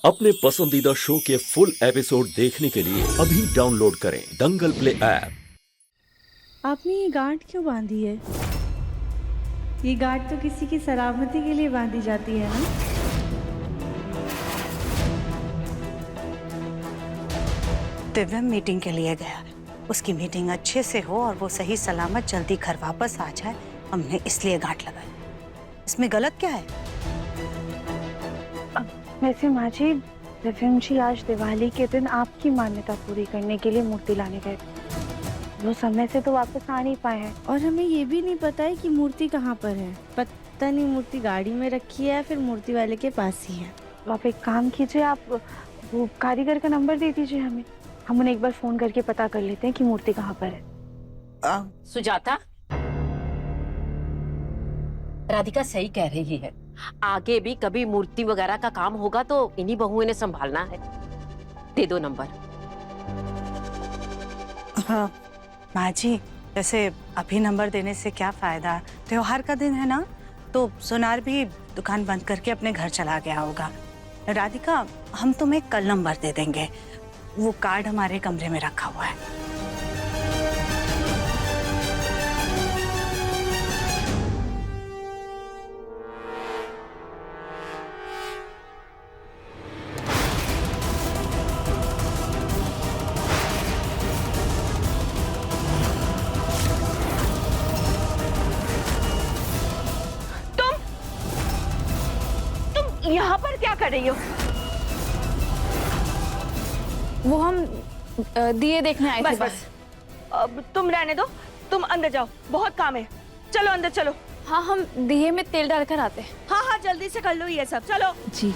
अपने पसंदीदा शो के फुल एपिसोड देखने के लिए अभी डाउनलोड करें दंगल प्ले ऐप। आपने ये गांठ क्यों बांधी है? ये गांठ तो किसी की सलामती के लिए बांधी जाती है ना? दिव्या मीटिंग के लिए गया है। उसकी मीटिंग अच्छे से हो और वो सही सलामत जल्दी घर वापस आ जाए, हमने इसलिए गांठ लगाई। इसमें गलत क्या है? वैसे माँ जी, दिव्यम जी आज दिवाली के दिन आपकी मान्यता पूरी करने के लिए मूर्ति लाने गए। वो समय से तो वापस आ नहीं पाए हैं और हमें ये भी नहीं पता है कि मूर्ति कहाँ पर है। पता नहीं मूर्ति गाड़ी में रखी है या फिर मूर्ति वाले के पास ही है। तो आप एक काम कीजिए, आप वो कारीगर का नंबर दे दीजिए हमें। हम उन्हें एक बार फोन करके पता कर लेते हैं कि मूर्ति कहाँ पर है। सुजाता, राधिका सही कह रही है। आगे भी कभी मूर्ति वगैरह का काम होगा तो इन्हीं बहुओं ने संभालना है। दे दो नंबर। हाँ माँ जी, वैसे अभी नंबर देने से क्या फायदा? त्योहार का दिन है ना, तो सोनार भी दुकान बंद करके अपने घर चला गया होगा। राधिका, हम तुम्हें कल नंबर दे देंगे। वो कार्ड हमारे कमरे में रखा हुआ है। तुम यहाँ पर क्या कर रही हो? वो हम दिए देखने आए थे। बस बस, अब तुम रहने दो, तुम अंदर जाओ, बहुत काम है। चलो अंदर चलो। हाँ, हम दिए में तेल डालकर आते हैं। हाँ हाँ, जल्दी से कर लो ये सब, चलो। जी।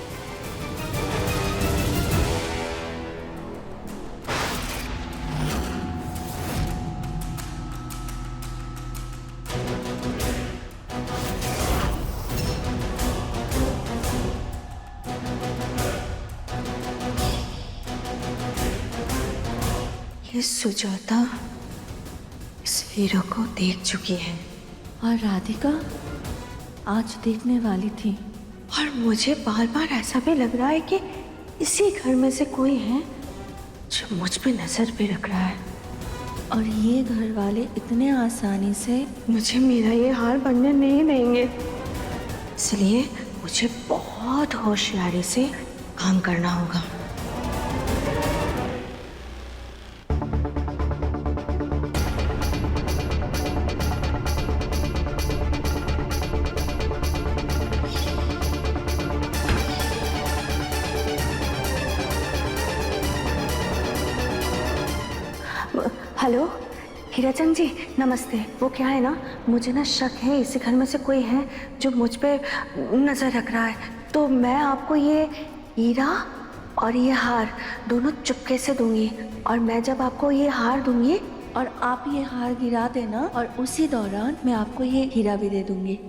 ये सुजाता इस हीरो को देख चुकी है और राधिका आज देखने वाली थी। और मुझे बार बार ऐसा भी लग रहा है कि इसी घर में से कोई है जो मुझ पे नजर भी रख रहा है। और ये घर वाले इतने आसानी से मुझे मेरा ये हार बनने नहीं देंगे, इसलिए मुझे बहुत होशियारी से काम करना होगा। हेलो हीराचंद जी, नमस्ते। वो क्या है ना, मुझे ना शक है इसी घर में से कोई है जो मुझ पे नज़र रख रहा है। तो मैं आपको ये हीरा और ये हार दोनों चुपके से दूंगी, और मैं जब आपको ये हार दूंगी और आप ये हार गिरा देना, और उसी दौरान मैं आपको ये हीरा भी दे दूंगी।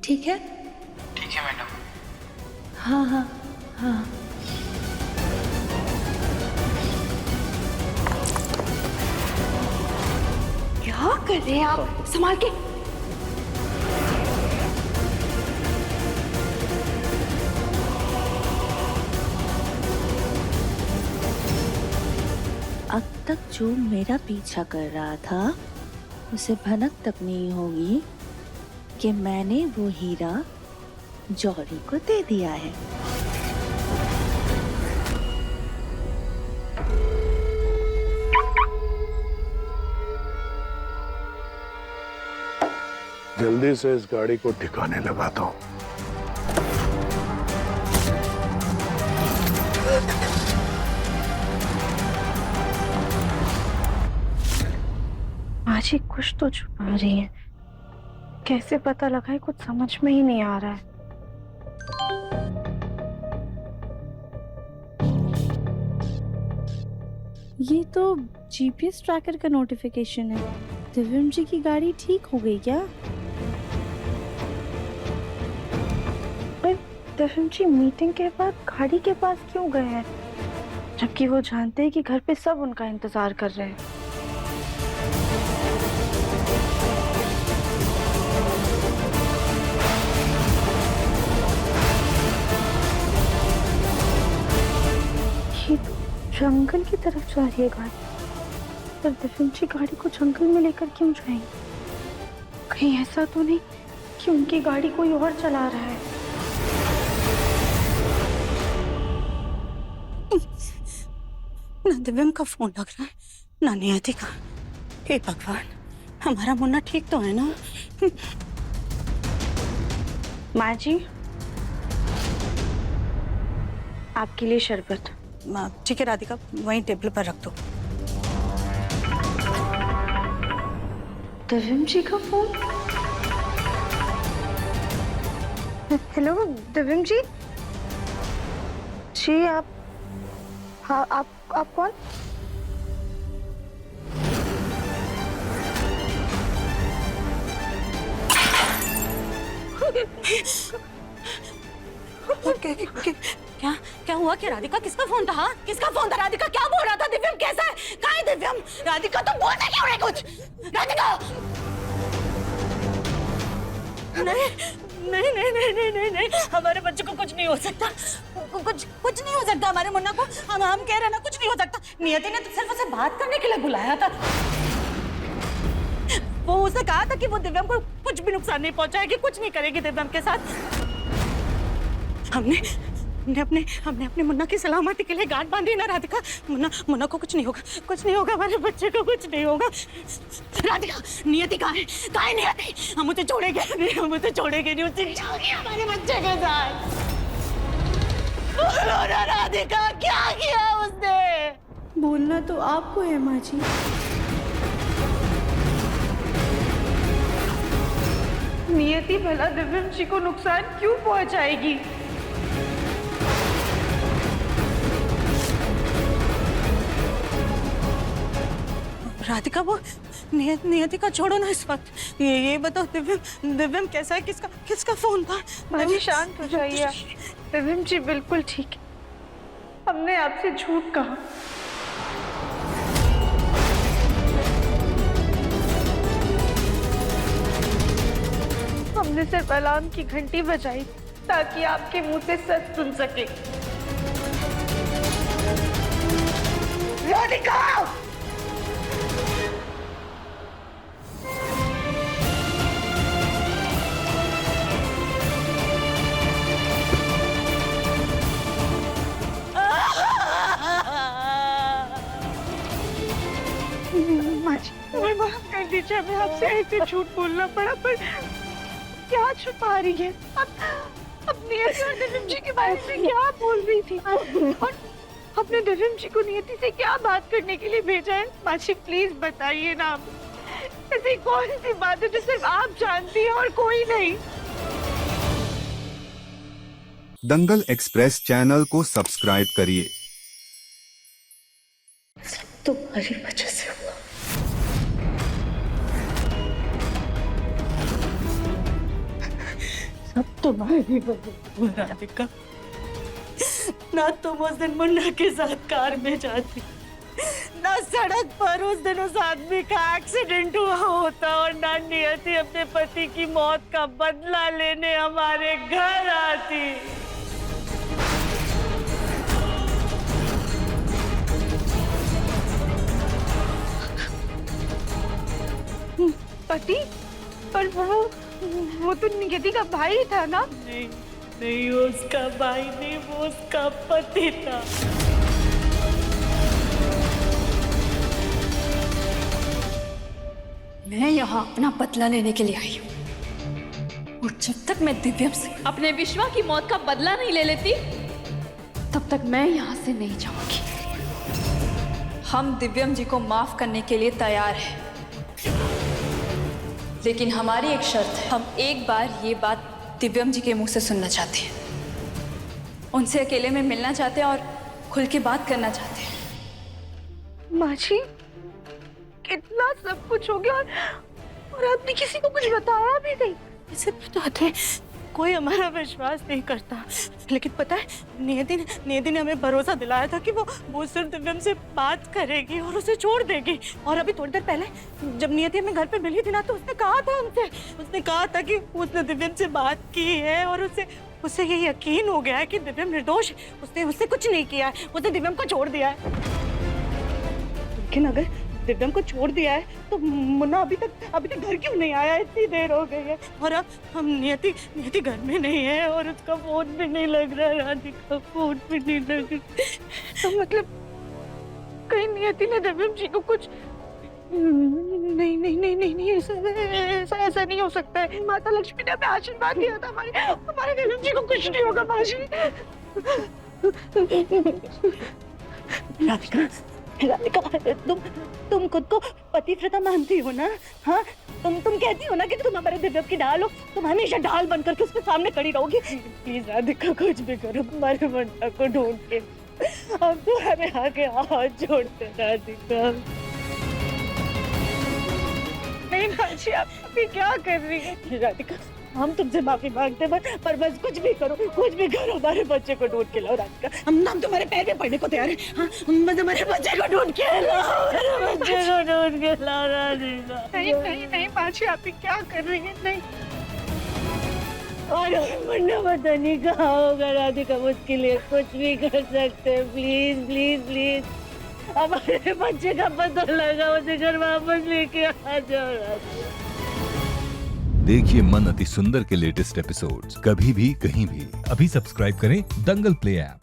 ठीक है? ठीक है मैडम। हाँ हाँ हाँ। क्या कर रहे हैं आप? संभाल के। अब तक जो मेरा पीछा कर रहा था उसे भनक तक नहीं होगी कि मैंने वो हीरा जौहरी को दे दिया है। जल्दी से इस गाड़ी को ठिकाने लगाता हूँ। आज ही कुछ तो छुपा रही है। कैसे पता लगाए, कुछ समझ में ही नहीं आ रहा है। ये तो जीपीएस ट्रैकर का नोटिफिकेशन है। दिव्यम जी की गाड़ी ठीक हो गई क्या? पर दिव्यम जी मीटिंग के बाद गाड़ी के पास क्यों गए हैं, जबकि वो जानते हैं कि घर पे सब उनका इंतजार कर रहे हैं। ये तो जंगल की तरफ जा रही है गाड़ी, पर दिव्यम जी गाड़ी को जंगल में लेकर क्यों जाएंगे? कहीं ऐसा तो नहीं कि उनकी गाड़ी कोई और चला रहा है? ना दिव्यम का फोन लग रहा है, ना नियति का। हे भगवान, हमारा मुन्ना ठीक तो है ना? माँ जी, आपके लिए शरबत। ठीक है राधिका, वहीं टेबल पर रख दो। दिव्यम जी का फोन। हेलो दिव्यम जी। जी आप, हाँ आप कौन? क्या क्या हुआ? क्या राधिका, किसका फोन था? हाँ, किसका फोन था? राधिका क्या बोल रहा था? दिव्यम कैसा है? कहाँ है दिव्यम? राधिका तुम बोलते क्यों नहीं कुछ? राधिका! नहीं नहीं नहीं नहीं नहीं नहीं नहीं, हमारे बच्चे को कुछ नहीं हो सकता, कुछ नहीं हो सकता हमारे मुन्ना को। हम कह रहे हैं ना, कुछ नहीं हो सकता। नियति ने तो सिर्फ उसे बात करने के लिए बुलाया था। वो उसने कहा था कि वो दिव्यम को कुछ भी नुकसान नहीं पहुंचाएगी, कुछ नहीं करेगी दिव्यम के साथ। हमने अपने मुन्ना की सलामती के लिए गांठ बांधी ना राधिका। मुन्ना को कुछ नहीं होगा, कुछ नहीं होगा, हमारे बच्चे को कुछ नहीं होगा। राधिका, नियति कहाँ है? कहाँ है नियति? हम उसे छोड़ेंगे नहीं, हम उसे छोड़ेंगे नहीं, उसे जाओगे हमारे बच्चे के साथ। बोलो ना राधिका, क्या किया उसने? बोलना तो आपको है माँ जी। नियति भला दिव्यम जी को नुकसान क्यों पहुंचाएगी? राधिका, वो नियति का छोड़ो ना इस वक्त। ये बताओ दिव्यम कैसा है? किसका फोन था? माँ जी शांत हो जाइए। दिव्यम जी बिल्कुल ठीक है, हमने आपसे झूठ कहा। हमने सिर्फ अलार्म की घंटी बजाई ताकि आपके मुंह से सच सुन सके। राधिका! माँ जी हमें माफ कर दीजिए, हमें आपसे ऐसे झूठ बोलना पड़ा, पर क्या छुपा रही है? अब नियति और दिव्यम जी के बारे में क्या बोल रही थी? और अपने दिव्यम जी को नियति से क्या बात करने के लिए भेजा है? माँ जी प्लीज बताइए ना, ऐसी कौन सी बात है जो सिर्फ आप जानती हैं और कोई नहीं? दंगल एक्सप्रेस चैनल को सब्सक्राइब करिए। तुम्हारी वजह से हुआ। सब तुम्हारी वजह राधिका। ना तुम उस दिन मुन्ना के साथ कार में जाती, ना सड़क पर उस दिन उस आदमी का एक्सीडेंट हुआ होता, और ना नियति अपने पति की मौत का बदला लेने हमारे घर आती। पति? पर वो तो नियति का भाई था ना? नहीं नहीं, उसका भाई नहीं, वो उसका पति था। मैं यहाँ अपना बदला लेने के लिए आई हूँ, और जब तक मैं दिव्यम से अपने विश्वा की मौत का बदला नहीं ले लेती, तब तक मैं यहाँ से नहीं जाऊंगी। हम दिव्यम जी को माफ करने के लिए तैयार हैं, लेकिन हमारी एक शर्त है। हम एक बार ये बात दिव्यम जी के मुंह से सुनना चाहते हैं, उनसे अकेले में मिलना चाहते हैं और खुल के बात करना चाहते हैं। माँ जी कितना सब कुछ हो गया, और आपने किसी को कुछ बताया भी नहीं। इसे बताते कोई हमारा विश्वास नहीं करता, लेकिन पता है नियति ने हमें भरोसा दिलाया था कि वो सिर्फ दिव्यम से बात करेगी और उसे छोड़ देगी। और अभी थोड़ी देर पहले जब नियति हमें घर पे मिली थी ना, तो उसने कहा था कि उसने दिव्यम से बात की है और उसे ये यकीन हो गया है कि दिव्यम निर्दोष है। उसने उससे कुछ नहीं किया है, उसने दिव्यम को छोड़ दिया है। लेकिन अगर दिव्यम को छोड़ दिया है तो मुन्ना अभी तक घर क्यों नहीं आया? इतनी देर हो गई है और अब हम नियति घर में नहीं है और उसका फोन भी नहीं लग रहा। राधिका फोन भी नहीं लग रहा। तो मतलब कहीं नियति ने दिव्यम जी को कुछ नहीं ऐसा नहीं हो सकता है। माता लक्ष्मी ने हमें आशीर्वाद दिया था हमारे दिव्यम जी को कुछ नहीं होगा माजी। राधिका तुम खुद को पतिव्रता मानती हो ना? हाँ, तुम कहती हो ना कि तुम हमारे दिव्यम की ढाल हो। तुम हमेशा ढाल बनकर के उसके सामने खड़ी रहोगी। प्लीज राधिका कुछ भी करो, तुम्हारे मुन्ना को ढूंढ के अब तो हमें आगे हाथ जोड़ते। राधिका नहीं माजी, आप अभी क्या कर रही है? राधिका हम तुमसे माफी मांगते हैं, पर बस कुछ भी करो हमारे बच्चे को ढूंढ के लाओ। राधिका हम तुम्हारे पैर में पड़ने को तैयार हैं। हाँ, बस हमारे बच्चे को ढूंढ के लाओ, हमारे बच्चे को ढूंढ के लाओ। राधिका नहीं माजी, आप क्या कर रही है? नहीं और मुन्ना पता नहीं कहाँ होगा। राधिका उसके लिए कुछ भी कर सकते हैं। प्लीज प्लीज प्लीज हमारे बच्चे का पता लगा, उसे घर वापस लेके आ जाओ। देखिए मन अति सुंदर के लेटेस्ट एपिसोड्स कभी भी कहीं भी। अभी सब्सक्राइब करें दंगल प्ले ऐप।